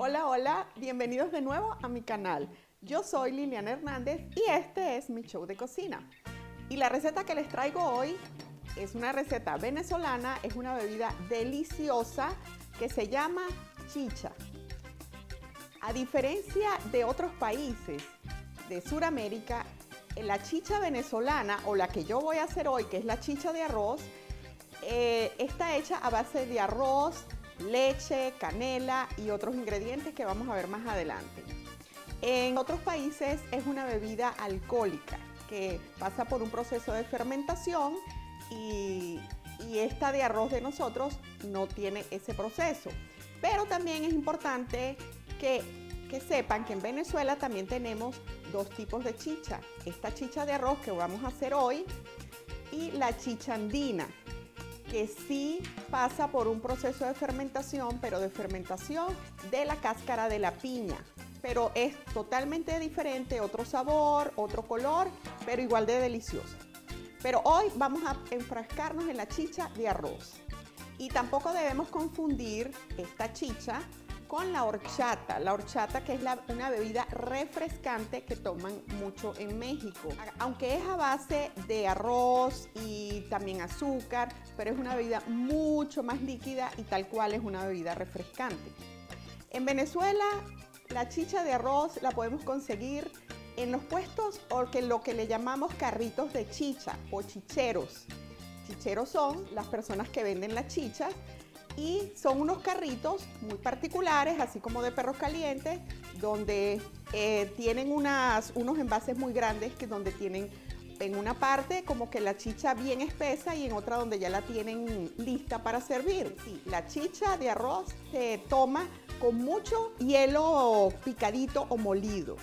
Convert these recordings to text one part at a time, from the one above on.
Hola, hola, bienvenidos de nuevo a mi canal. Yo soy Liliana Hernández y este es mi show de cocina. Y la receta que les traigo hoy es una receta venezolana, es una bebida deliciosa que se llama chicha. A diferencia de otros países de Sudamérica, la chicha venezolana, o la que yo voy a hacer hoy, que es la chicha de arroz, está hecha a base de arroz, leche, canela y otros ingredientes que vamos a ver más adelante. En otros países es una bebida alcohólica que pasa por un proceso de fermentación y esta de arroz de nosotros no tiene ese proceso. Pero también es importante que sepan que en Venezuela también tenemos dos tipos de chicha. Esta chicha de arroz que vamos a hacer hoy y la chicha andina, que sí pasa por un proceso de fermentación, pero de fermentación de la cáscara de la piña. Pero es totalmente diferente, otro sabor, otro color, pero igual de deliciosa. Pero hoy vamos a enfrascarnos en la chicha de arroz. Y tampoco debemos confundir esta chicha con la horchata. La horchata, que es una bebida refrescante que toman mucho en México. Aunque es a base de arroz y también azúcar, pero es una bebida mucho más líquida y tal cual es una bebida refrescante. En Venezuela, la chicha de arroz la podemos conseguir en los puestos o lo que le llamamos carritos de chicha o chicheros. Chicheros son las personas que venden las chichas y son unos carritos muy particulares, así como de perros calientes, donde tienen unos envases muy grandes donde tienen en una parte como que la chicha bien espesa y en otra donde ya la tienen lista para servir. Sí, la chicha de arroz se toma con mucho hielo picadito o molido.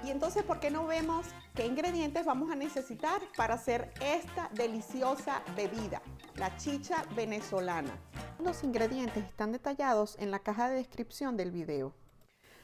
Y entonces, ¿por qué no vemos qué ingredientes vamos a necesitar para hacer esta deliciosa bebida, la chicha venezolana? Los ingredientes están detallados en la caja de descripción del video.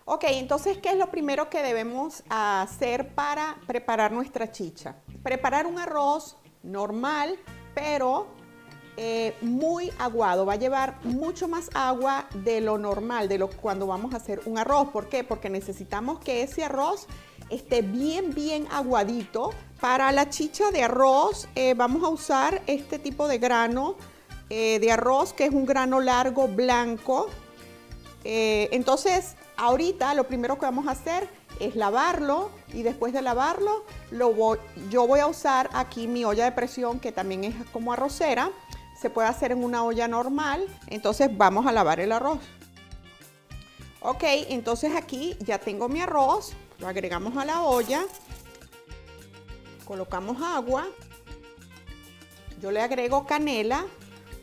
Ok, entonces, ¿qué es lo primero que debemos hacer para preparar nuestra chicha? Preparar un arroz normal, pero muy aguado. Va a llevar mucho más agua de lo normal, cuando vamos a hacer un arroz. ¿Por qué? Porque necesitamos que ese arroz esté bien aguadito. Para la chicha de arroz vamos a usar este tipo de grano de arroz, que es un grano largo blanco. Entonces, ahorita lo primero que vamos a hacer es lavarlo y después de lavarlo yo voy a usar aquí mi olla de presión, que también es como arrocera. Se puede hacer en una olla normal. Entonces vamos a lavar el arroz. Ok, entonces aquí ya tengo mi arroz. Lo agregamos a la olla. Colocamos agua. Yo le agrego canela,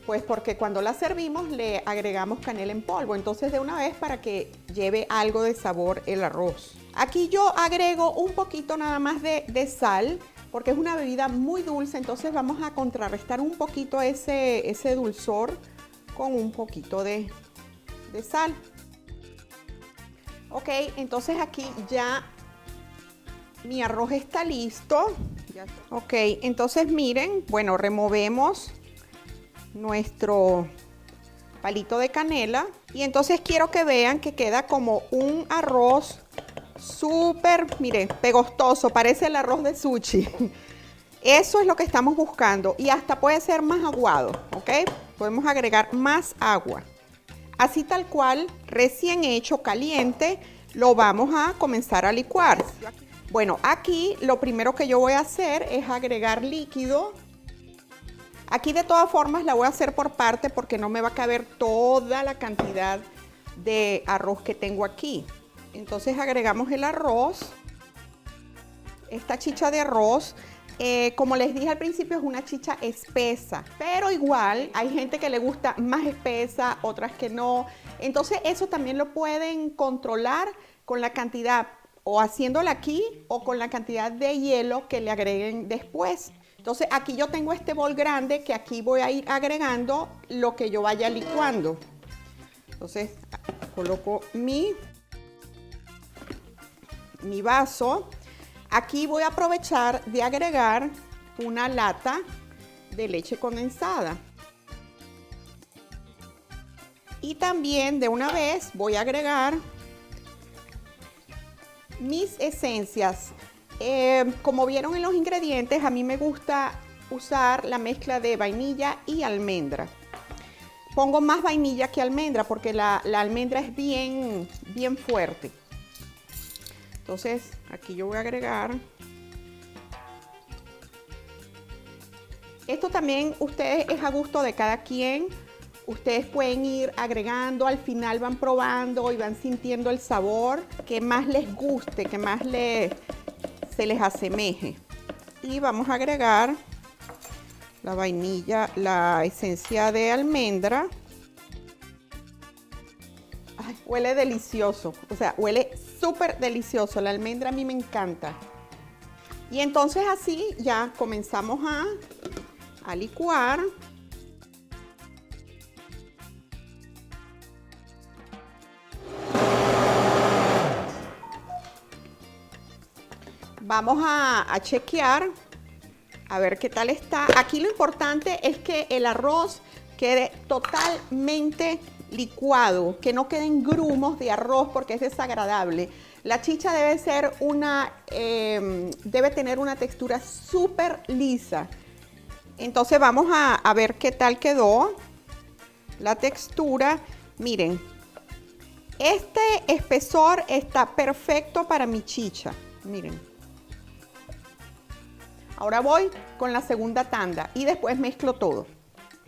pues porque cuando la servimos le agregamos canela en polvo. Entonces de una vez, para que lleve algo de sabor el arroz. Aquí yo agrego un poquito nada más de sal, porque es una bebida muy dulce, entonces vamos a contrarrestar un poquito ese dulzor con un poquito de sal. Ok, entonces aquí ya mi arroz está listo. Ok, entonces miren, bueno, removemos nuestro palito de canela y entonces quiero que vean que queda como un arroz súper, miren, pegostoso, parece el arroz de sushi. Eso es lo que estamos buscando y hasta puede ser más aguado, ¿ok? Podemos agregar más agua. Así tal cual, recién hecho, caliente, lo vamos a comenzar a licuar. Bueno, aquí lo primero que yo voy a hacer es agregar líquido. Aquí de todas formas la voy a hacer por parte porque no me va a caber toda la cantidad de arroz que tengo aquí. Entonces agregamos el arroz, esta chicha de arroz. Como les dije al principio, es una chicha espesa, pero igual hay gente que le gusta más espesa, otras que no. Entonces eso también lo pueden controlar con la cantidad, o haciéndola aquí, o con la cantidad de hielo que le agreguen después. Entonces aquí yo tengo este bol grande que aquí voy a ir agregando lo que yo vaya licuando. Entonces coloco mi vaso. Aquí voy a aprovechar de agregar una lata de leche condensada. Y también de una vez voy a agregar mis esencias. Como vieron en los ingredientes, a mí me gusta usar la mezcla de vainilla y almendra. Pongo más vainilla que almendra porque la almendra es bien fuerte. Entonces, aquí yo voy a agregar. Esto también ustedes es a gusto de cada quien. Ustedes pueden ir agregando, al final van probando y van sintiendo el sabor que más les guste, que más se les asemeje. Y vamos a agregar la vainilla, la esencia de almendra. Ay, huele delicioso, o sea, huele súper delicioso. La almendra a mí me encanta. Y entonces así ya comenzamos a licuar. Vamos a chequear, a ver qué tal está. Aquí lo importante es que el arroz quede totalmente licuado, que no queden grumos de arroz porque es desagradable. La chicha debe ser debe tener una textura súper lisa. Entonces vamos a ver qué tal quedó la textura. Miren, este espesor está perfecto para mi chicha. Miren. Ahora voy con la segunda tanda y después mezclo todo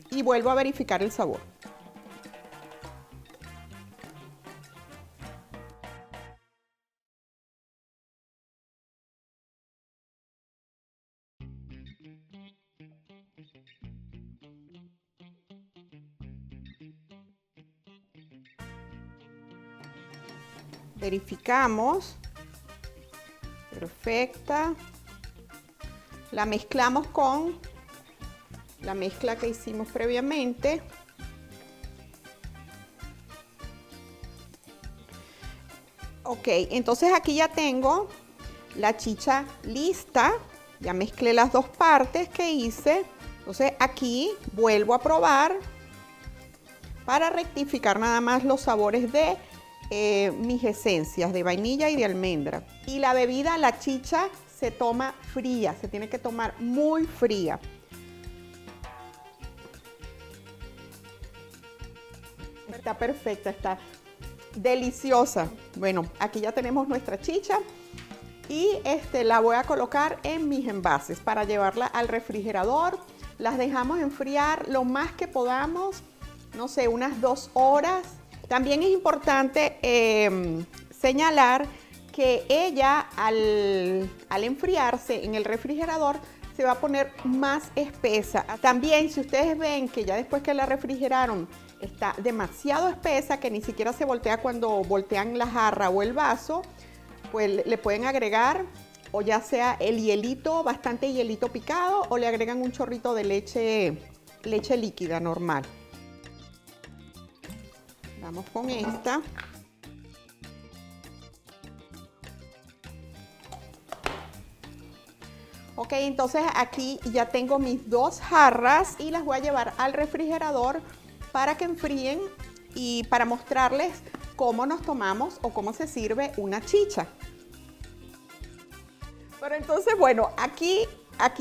y vuelvo a verificar el sabor. Verificamos. Perfecta. La mezclamos con la mezcla que hicimos previamente. Ok, entonces aquí ya tengo la chicha lista. Ya mezclé las dos partes que hice. Entonces aquí vuelvo a probar para rectificar nada más los sabores de mis esencias de vainilla y de almendra. Y la bebida, la chicha, se toma fría, se tiene que tomar muy fría. Está perfecta, está deliciosa. Bueno, aquí ya tenemos nuestra chicha y la voy a colocar en mis envases para llevarla al refrigerador. Las dejamos enfriar lo más que podamos, no sé, unas 2 horas. También es importante señalar que ella al enfriarse en el refrigerador se va a poner más espesa. También si ustedes ven que ya después que la refrigeraron está demasiado espesa, que ni siquiera se voltea cuando voltean la jarra o el vaso, pues le pueden agregar o ya sea el hielito, bastante hielito picado, o le agregan un chorrito de leche líquida normal. Vamos con esta. Ok, entonces aquí ya tengo mis 2 jarras y las voy a llevar al refrigerador para que enfríen y para mostrarles cómo nos tomamos o cómo se sirve una chicha. Pero entonces, bueno, aquí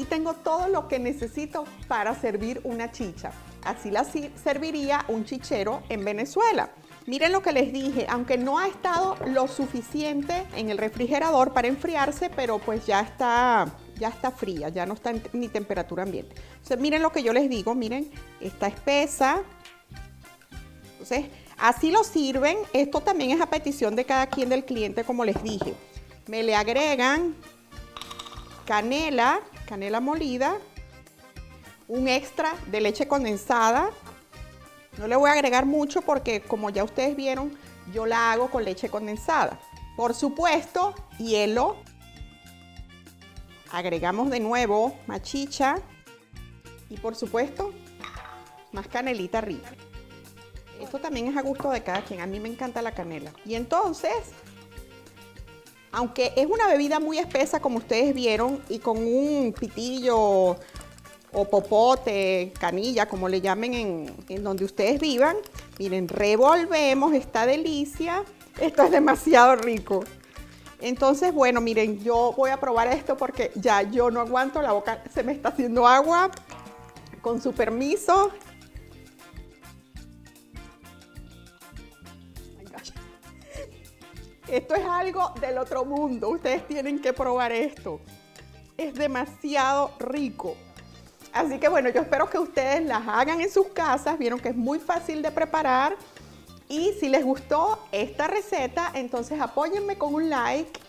tengo todo lo que necesito para servir una chicha. Así la serviría un chichero en Venezuela. Miren lo que les dije, aunque no ha estado lo suficiente en el refrigerador para enfriarse, pero pues ya está fría, ya no está en ni temperatura ambiente. Entonces miren lo que yo les digo, miren, está espesa. Entonces así lo sirven. Esto también es a petición de cada quien, del cliente, como les dije. Me le agregan canela molida, un extra de leche condensada. No le voy a agregar mucho porque, como ya ustedes vieron, yo la hago con leche condensada. Por supuesto, hielo. Agregamos de nuevo más chicha y, por supuesto, más canelita arriba. Esto también es a gusto de cada quien. A mí me encanta la canela. Y entonces, aunque es una bebida muy espesa, como ustedes vieron, y con un pitillo o popote, canilla, como le llamen en donde ustedes vivan, miren, revolvemos esta delicia. Esto es demasiado rico. Entonces, bueno, miren, yo voy a probar esto porque ya yo no aguanto, la boca se me está haciendo agua. Con su permiso. Esto es algo del otro mundo. Ustedes tienen que probar esto. Es demasiado rico. Así que bueno, yo espero que ustedes las hagan en sus casas. Vieron que es muy fácil de preparar. Y si les gustó esta receta, entonces apóyenme con un like.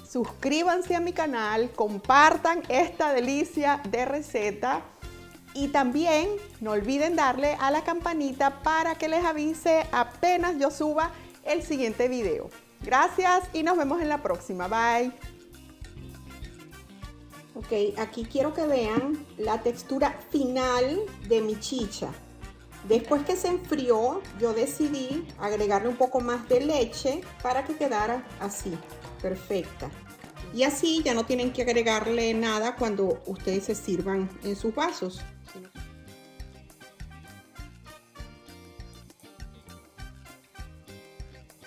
Suscríbanse a mi canal. Compartan esta delicia de receta. Y también no olviden darle a la campanita para que les avise apenas yo suba el siguiente video. Gracias y nos vemos en la próxima. Bye. Ok, aquí quiero que vean la textura final de mi chicha. Después que se enfrió, yo decidí agregarle un poco más de leche para que quedara así, perfecta. Y así ya no tienen que agregarle nada cuando ustedes se sirvan en sus vasos.